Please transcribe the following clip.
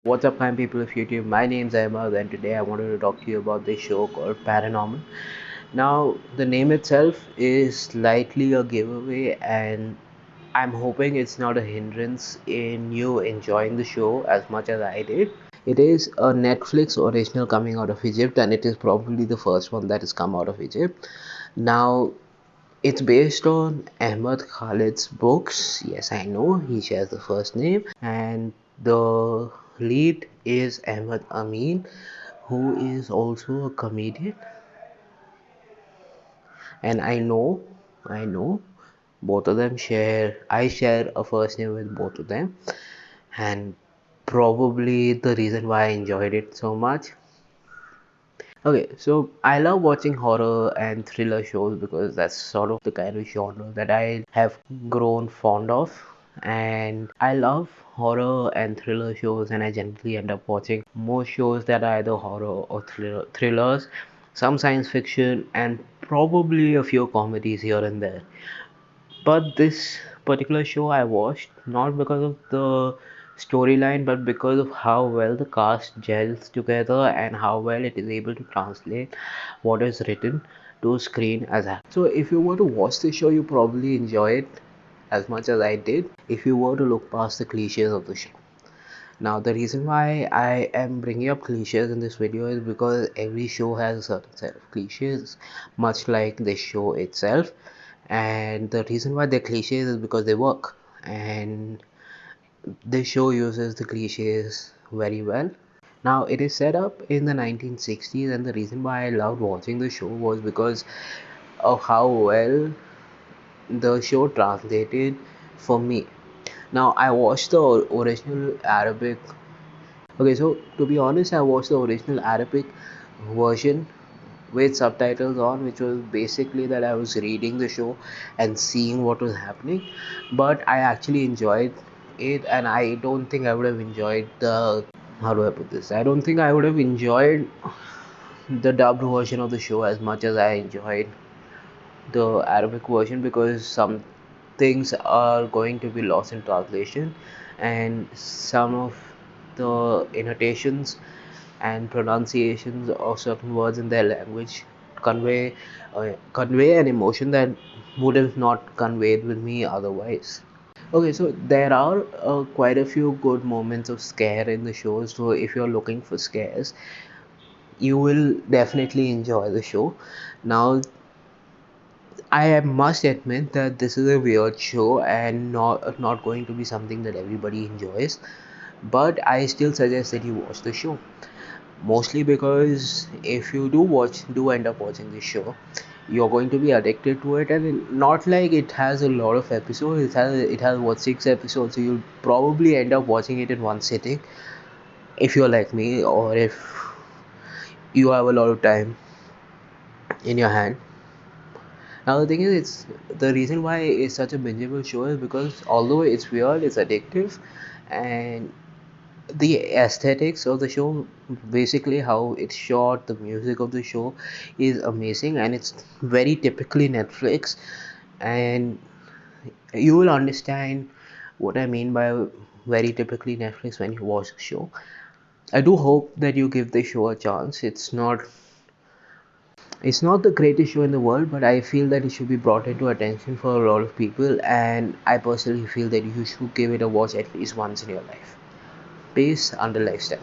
What's up, kind people of YouTube? My name's Ahmad, and today I wanted to talk to you about this show called Paranormal. Now, the name itself is slightly a giveaway, and I'm hoping it's not a hindrance in you enjoying the show as much as I did. It is a Netflix original coming out of Egypt, and it is probably the first one that has come out of Egypt. Now, it's based on Ahmad Khalid's books. Yes, I know he shares the first name, and the lead is Ahmad Amin, who is also a comedian. And I know, both of them share. I share a first name with both of them, and probably the reason why I enjoyed it so much. Okay, so I love watching horror and thriller shows because that's sort of the kind of genre that I have grown fond of. And I love horror and thriller shows, and I generally end up watching most shows that are either horror or thrillers, some science fiction, and probably a few comedies here and there. But this particular show I watched not because of the storyline, but because of how well the cast gels together and how well it is able to translate what is written to screen as a. So if you were to watch the show, you probably enjoy it as much as I did if you were to look past the cliches of the show. Now, the reason why I am bringing up cliches in this video is because every show has a certain set of cliches, much like the show itself. And the reason why they're cliches is because they work. And this show uses the cliches very well. Now, it is set up in the 1960s, and the reason why I loved watching the show was because of how well the show translated for me. Now, I watched the original Arabic. Okay, so to be honest, I watched the original Arabic version with subtitles on, which was basically that I was reading the show and seeing what was happening. But I actually enjoyed it, and I don't think I would have enjoyed the. How do I put this? I don't think I would have enjoyed the dubbed version of the show as much as I enjoyed the Arabic version, because some things are going to be lost in translation, and some of the annotations and pronunciations of certain words in their language convey an emotion that would have not conveyed with me otherwise. Okay, so there are quite a few good moments of scare in the show. So if you're looking for scares, you will definitely enjoy the show. Now, I must admit that this is a weird show and not going to be something that everybody enjoys, but I still suggest that you watch the show. Mostly because if you do end up watching this show, you're going to be addicted to it, and not like it has a lot of episodes. It has what, 6 episodes, so you'll probably end up watching it in one sitting if you're like me, or if you have a lot of time in your hand. Now the thing is, it's the reason why it's such a bingeable show is because although it's weird, it's addictive, and the aesthetics of the show, basically how it's shot, the music of the show is amazing, and it's very typically Netflix. And you will understand what I mean by very typically Netflix when you watch the show. I do hope that you give the show a chance. It's not the greatest show in the world, but I feel that it should be brought into attention for a lot of people, and I personally feel that you should give it a watch at least once in your life. Peace under lifestyle.